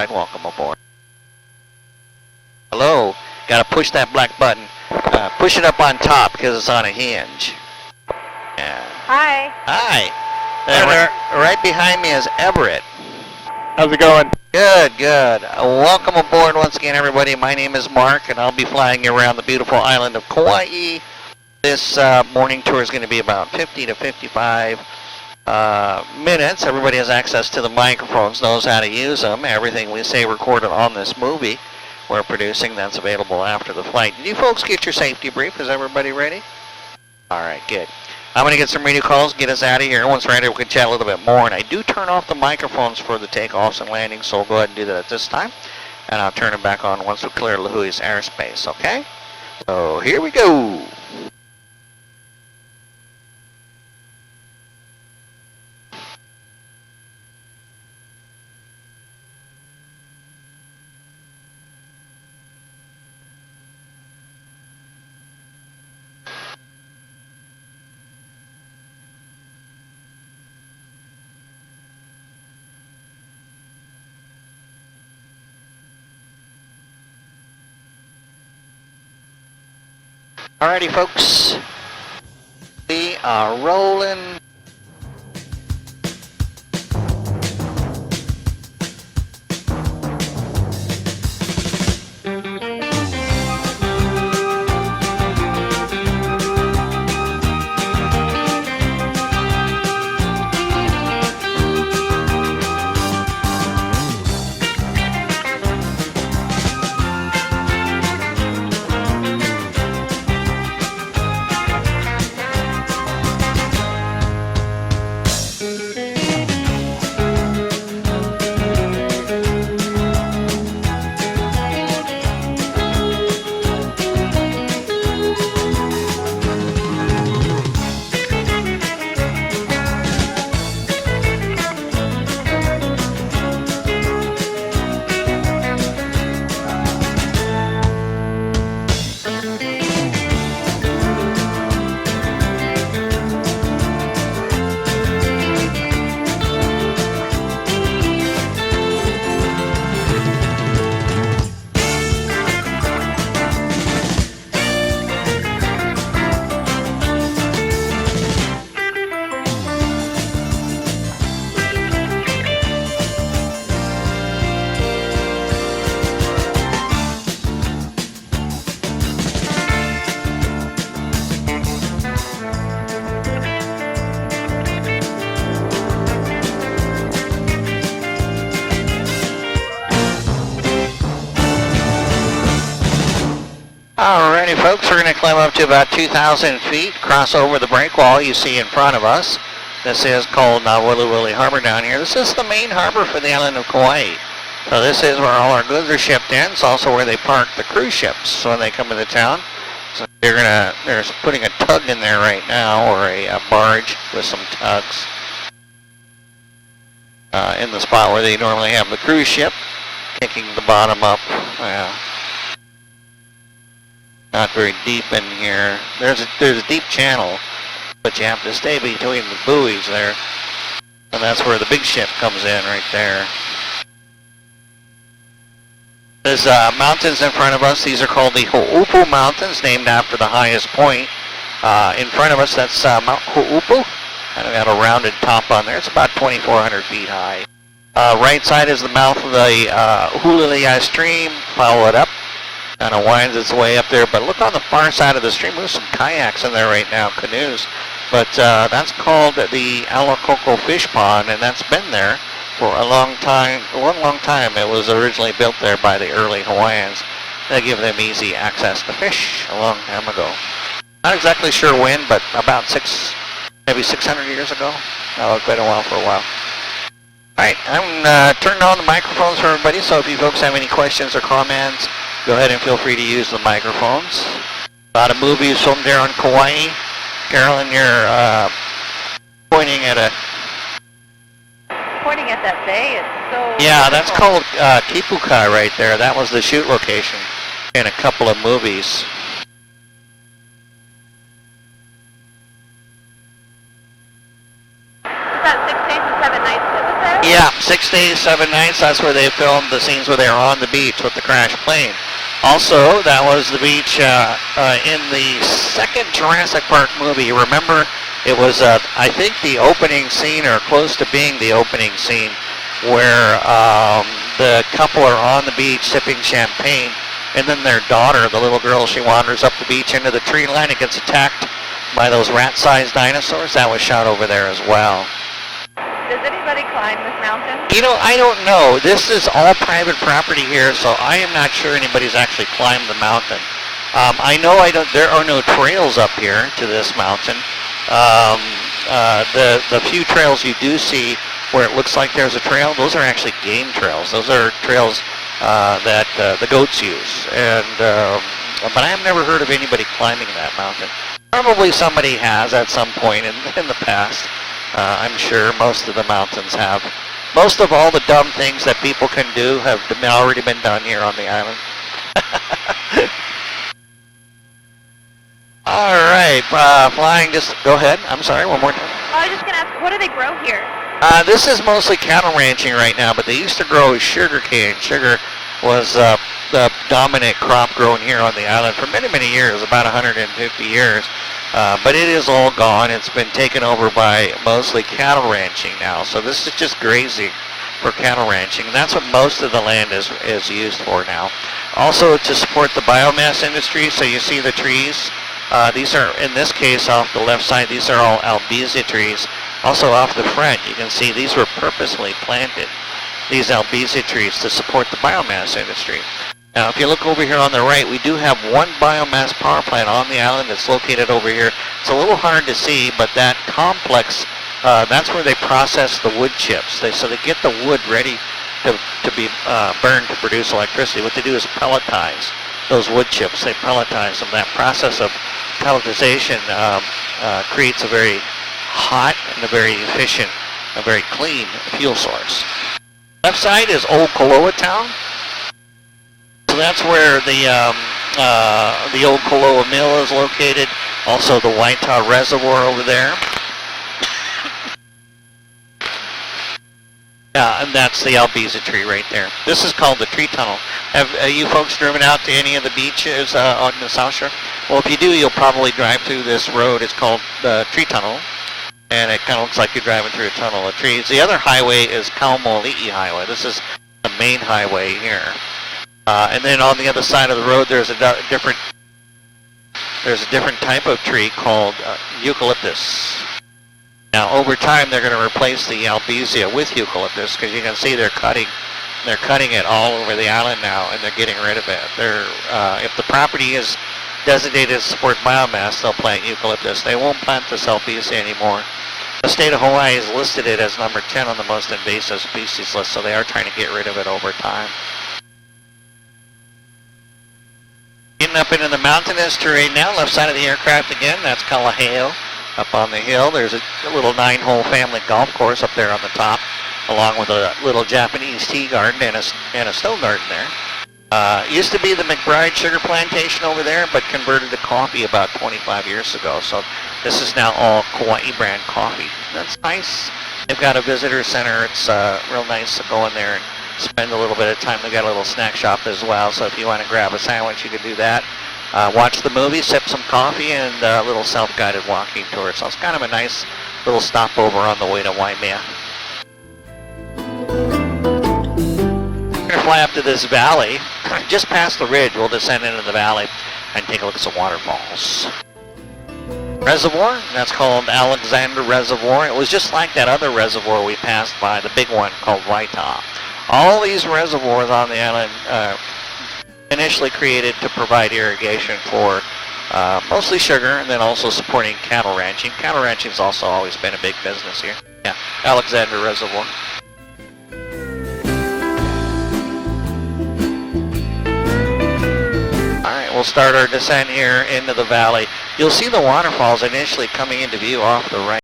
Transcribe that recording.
Welcome aboard. Hello. Gotta push that black button. Push it up on top because it's on a hinge. Yeah. Hi. Hi. Right behind me is Everett. How's it going? Good, good. Welcome aboard once again, everybody. My name is Mark, and I'll be flying you around the beautiful island of Kauai. This morning tour is going to be about 50 to 55 minutes. Everybody has access to the microphones, knows how to use them. Everything we say recorded on this movie we're producing, that's available after the flight. Did you folks get your safety brief? Is everybody ready? All right, good. I'm going to get some radio calls, get us out of here. Once we're ready, we can chat a little bit more. And I do turn off the microphones for the takeoffs and landings, so we'll go ahead and do that at this time. And I'll turn them back on once we clear Lahui's airspace, okay? So here we go. Alrighty, folks, we are rolling. Alrighty, folks, we're going to climb up to about 2,000 feet, cross over the break wall you see in front of us. This is called Willy Willy Harbor down here. This is the main harbor for the island of Kauai. So this is where all our goods are shipped in. It's also where they park the cruise ships when they come into town. So they're putting a tug in there right now, or a barge with some tugs in the spot where they normally have the cruise ship, kicking the bottom up. Not very deep in here. There's a deep channel, but you have to stay between the buoys there, and that's where the big ship comes in right there. There's mountains in front of us. These are called the Ho'upu Mountains, named after the highest point. In front of us, that's Mount Ho'upu, and we got a rounded top on there. It's about 2,400 feet high. Right side is the mouth of the Hulilea stream. Follow it up. Kind of winds its way up there, but look on the far side of the stream. There's some kayaks in there right now, canoes. But that's called the Alacoco Fish Pond, and that's been there for a long time. Long time. It was originally built there by the early Hawaiians. They give them easy access to fish a long time ago. Not exactly sure when, but about maybe 600 years ago. Oh, it's been a while for a while. Alright, I'm turning on the microphones for everybody, so if you folks have any questions or comments, go ahead and feel free to use the microphones. A lot of movies filmed there on Kauai. Carolyn, you're pointing at that bay. It's so yeah, beautiful. that's called Kipukai right there. That was the shoot location in a couple of movies. Is that 6 days and 7 nights it was there? Yeah, 6 days, 7 nights. That's where they filmed the scenes where they were on the beach with the crashed plane. Also, that was the beach in the second Jurassic Park movie. Remember, it was, I think, the opening scene, or close to being the opening scene, where the couple are on the beach sipping champagne, and then their daughter, the little girl, she wanders up the beach into the tree line and gets attacked by those rat-sized dinosaurs. That was shot over there as well. Does anybody climb this mountain? You know, I don't know. This is all private property here, so I am not sure anybody's actually climbed the mountain. I know there are no trails up here to this mountain. The few trails you do see where it looks like there's a trail, those are actually game trails. Those are trails that the goats use. But I have never heard of anybody climbing that mountain. Probably somebody has at some point in the past. I'm sure most of the mountains have. Most of all the dumb things that people can do have already been done here on the island. All right, flying, just go ahead. I'm sorry, one more time. I was just going to ask, what do they grow here? This is mostly cattle ranching right now, but they used to grow sugar cane. Sugar was the dominant crop grown here on the island for many, many years, about 150 years. But it is all gone. It's been taken over by mostly cattle ranching now. So this is just grazing for cattle ranching. And that's what most of the land is used for now. Also to support the biomass industry. So you see the trees. These are, in this case, off the left side, these are all albizia trees. Also off the front, you can see these were purposely planted, these albizia trees, to support the biomass industry. Now, if you look over here on the right, we do have one biomass power plant on the island that's located over here. It's a little hard to see, but that complex, that's where they process the wood chips. So they get the wood ready to be burned to produce electricity. What they do is pelletize those wood chips. They pelletize them. That process of pelletization creates a very hot and a very efficient, a very clean fuel source. Left side is Old Koloa Town. So that's where the old Koloa Mill is located. Also the Waita Reservoir over there. And that's the albizia tree right there. This is called the tree tunnel. Have you folks driven out to any of the beaches on the South Shore? Well, if you do, you'll probably drive through this road. It's called the tree tunnel. And it kind of looks like you're driving through a tunnel of trees. The other highway is Kaumoli'i Highway. This is the main highway here. And then on the other side of the road, there's a different type of tree called eucalyptus. Now, over time, they're going to replace the albizia with eucalyptus, because you can see they're cutting it all over the island now, and they're getting rid of it. If the property is designated to support biomass, they'll plant eucalyptus. They won't plant this albizia anymore. The state of Hawaii has listed it as number 10 on the most invasive species list, so they are trying to get rid of it over time. Getting up into the mountainous terrain now, left side of the aircraft again, that's Kalaheo. Up on the hill, there's a little 9-hole family golf course up there on the top, along with a little Japanese tea garden and a stone garden there. Used to be the McBride sugar plantation over there, but converted to coffee about 25 years ago. So this is now all Kauai brand coffee. That's nice. They've got a visitor center. It's real nice to go in there and spend a little bit of time. They've got a little snack shop as well. So if you want to grab a sandwich, you can do that. Watch the movie, sip some coffee, and a little self-guided walking tour. So it's kind of a nice little stopover on the way to Waimea. We're going to fly up to this valley. Just past the ridge, we'll descend into the valley and take a look at some waterfalls. Reservoir, that's called Alexander Reservoir. It was just like that other reservoir we passed by, the big one called Waita. All these reservoirs on the island initially created to provide irrigation for mostly sugar, and then also supporting cattle ranching. Cattle ranching has also always been a big business here. Yeah, Alexander Reservoir. Alright, we'll start our descent here into the valley. You'll see the waterfalls initially coming into view off the right.